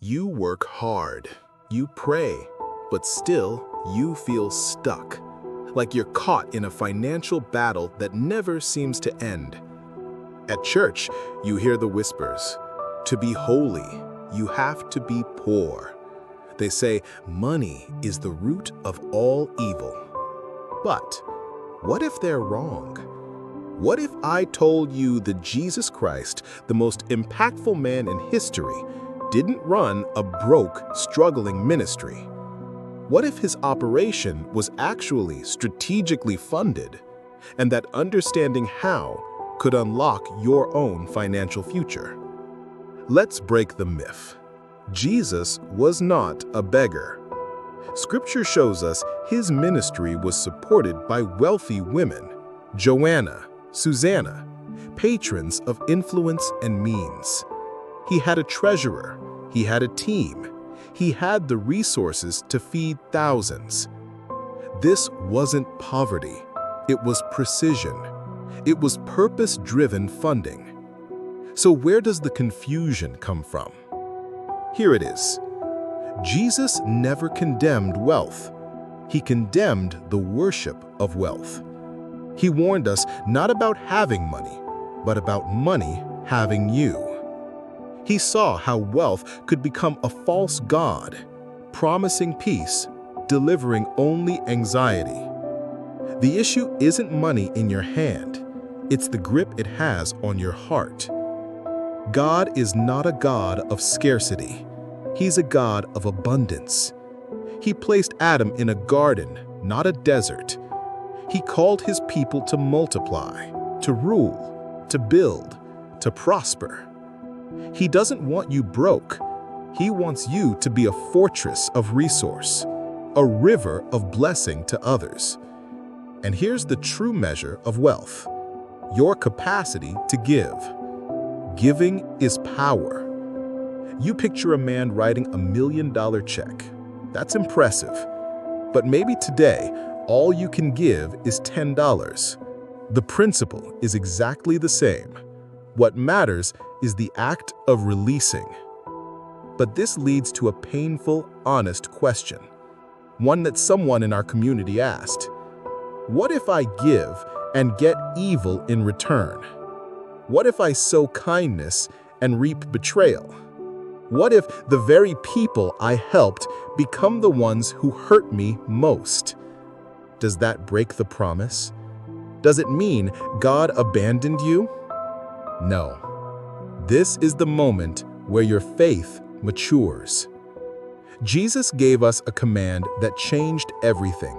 You work hard, you pray, but still you feel stuck, like you're caught in a financial battle that never seems to end. At church, you hear the whispers, to be holy, you have to be poor. They say money is the root of all evil. But what if they're wrong? What if I told you that Jesus Christ, the most impactful man in history, didn't run a broke, struggling ministry? What if his operation was actually strategically funded, and that understanding how could unlock your own financial future? Let's break the myth. Jesus was not a beggar. Scripture shows us his ministry was supported by wealthy women, Joanna, Susanna, patrons of influence and means. He had a treasurer, he had a team, he had the resources to feed thousands. This wasn't poverty, it was precision. It was purpose-driven funding. So where does the confusion come from? Here it is. Jesus never condemned wealth. He condemned the worship of wealth. He warned us not about having money, but about money having you. He saw how wealth could become a false god, promising peace, delivering only anxiety. The issue isn't money in your hand, it's the grip it has on your heart. God is not a God of scarcity. He's a God of abundance. He placed Adam in a garden, not a desert. He called his people to multiply, to rule, to build, to prosper. He doesn't want you broke. He wants you to be a fortress of resource, a river of blessing to others. And here's the true measure of wealth: your capacity to give. Giving is power. You picture a man writing $1 million check. That's impressive. But maybe today, all you can give is $10. The principle is exactly the same. What matters is the act of releasing. But this leads to a painful, honest question. One that someone in our community asked. What if I give and get evil in return? What if I sow kindness and reap betrayal? What if the very people I helped become the ones who hurt me most? Does that break the promise? Does it mean God abandoned you? No. This is the moment where your faith matures. Jesus gave us a command that changed everything.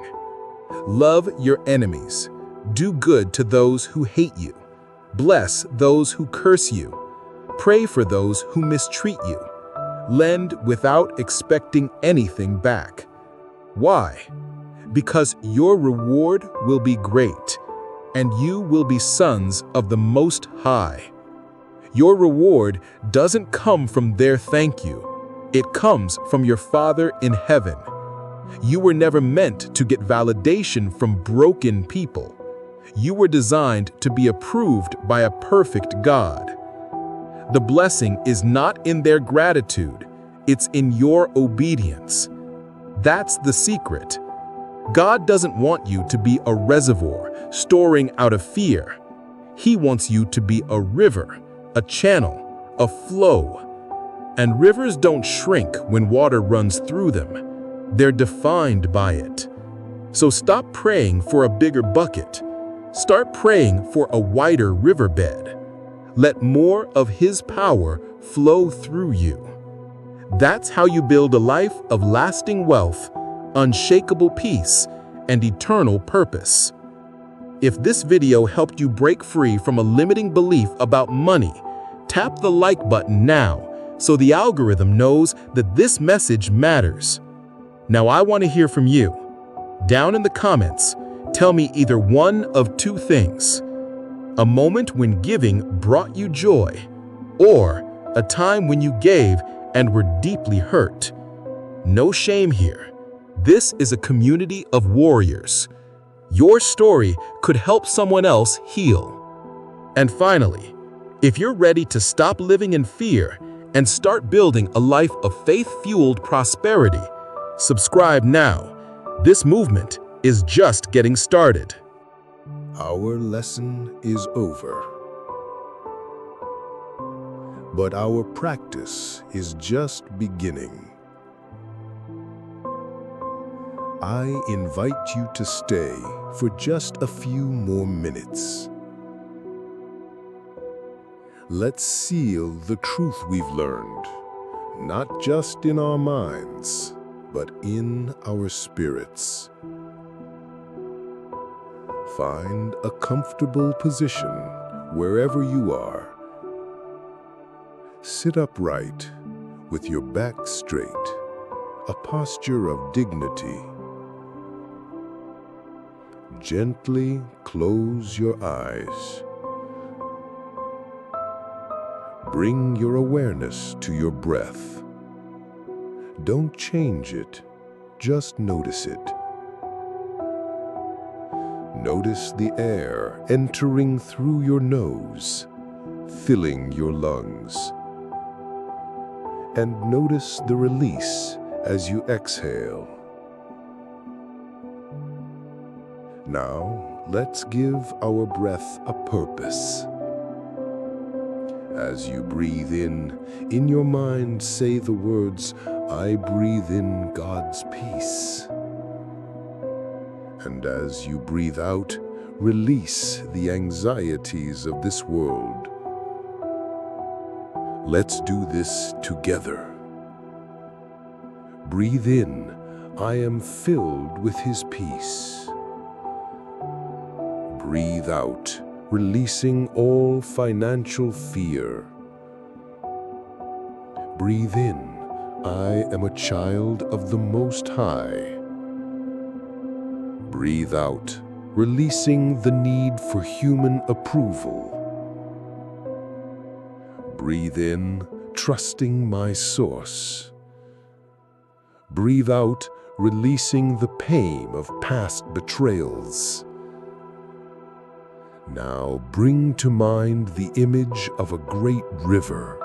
Love your enemies. Do good to those who hate you. Bless those who curse you. Pray for those who mistreat you. Lend without expecting anything back. Why? Because your reward will be great, and you will be sons of the Most High. Your reward doesn't come from their thank you. It comes from your Father in heaven. You were never meant to get validation from broken people. You were designed to be approved by a perfect God. The blessing is not in their gratitude, it's in your obedience. That's the secret. God doesn't want you to be a reservoir storing out of fear. He wants you to be a river, a channel, a flow. And rivers don't shrink when water runs through them. They're defined by it. So stop praying for a bigger bucket. Start praying for a wider riverbed. Let more of His power flow through you. That's how you build a life of lasting wealth, unshakable peace, and eternal purpose. If this video helped you break free from a limiting belief about money, tap the like button now so the algorithm knows that this message matters. Now I want to hear from you. Down in the comments, tell me either one of two things: a moment when giving brought you joy, or a time when you gave and were deeply hurt. No shame here. This is a community of warriors. Your story could help someone else heal. And finally, if you're ready to stop living in fear and start building a life of faith-fueled prosperity. Subscribe now. This movement is just getting started. Our lesson is over. But our practice is just beginning. I invite you to stay for just a few more minutes. Let's seal the truth we've learned, not just in our minds, but in our spirits. Find a comfortable position wherever you are. Sit upright with your back straight, a posture of dignity. Gently close your eyes. Bring your awareness to your breath. Don't change it, just notice it. Notice the air entering through your nose, filling your lungs. And notice the release as you exhale. Now, let's give our breath a purpose. As you breathe in your mind say the words, "I breathe in God's peace." And as you breathe out, release the anxieties of this world. Let's do this together. Breathe in, "I am filled with His peace." Breathe out, releasing all financial fear. Breathe in, "I am a child of the Most High." Breathe out, releasing the need for human approval. Breathe in, trusting my source. Breathe out, releasing the pain of past betrayals. Now bring to mind the image of a great river.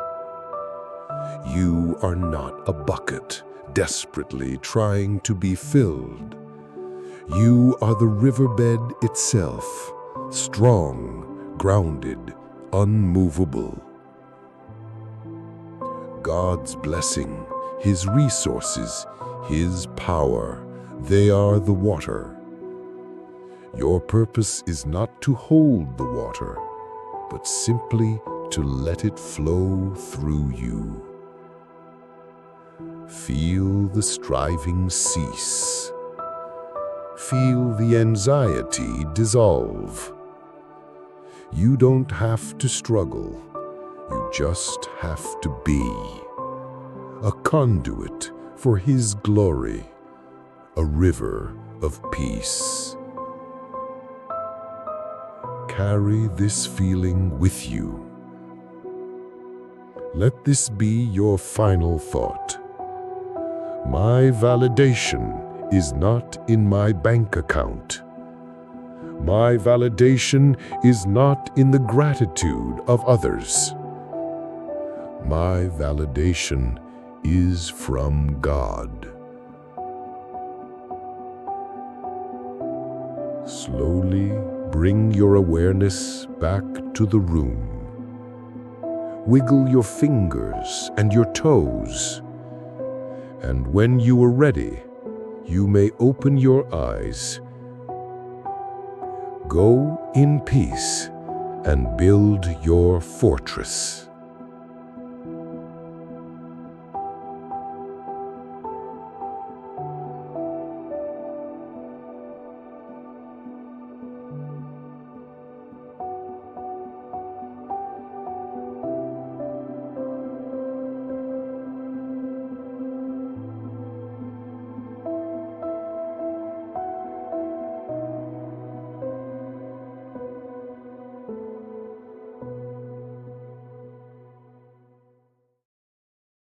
You are not a bucket desperately trying to be filled. You are the riverbed itself, strong, grounded, unmovable. God's blessing, His resources, His power, they are the water. Your purpose is not to hold the water, but simply to let it flow through you. Feel the striving cease. Feel the anxiety dissolve. You don't have to struggle. You just have to be a conduit for His glory, a river of peace. Carry this feeling with you. Let this be your final thought. My validation is not in my bank account. My validation is not in the gratitude of others. My validation is from God. Slowly bring your awareness back to the room. Wiggle your fingers and your toes. And when you are ready, you may open your eyes. Go in peace and build your fortress.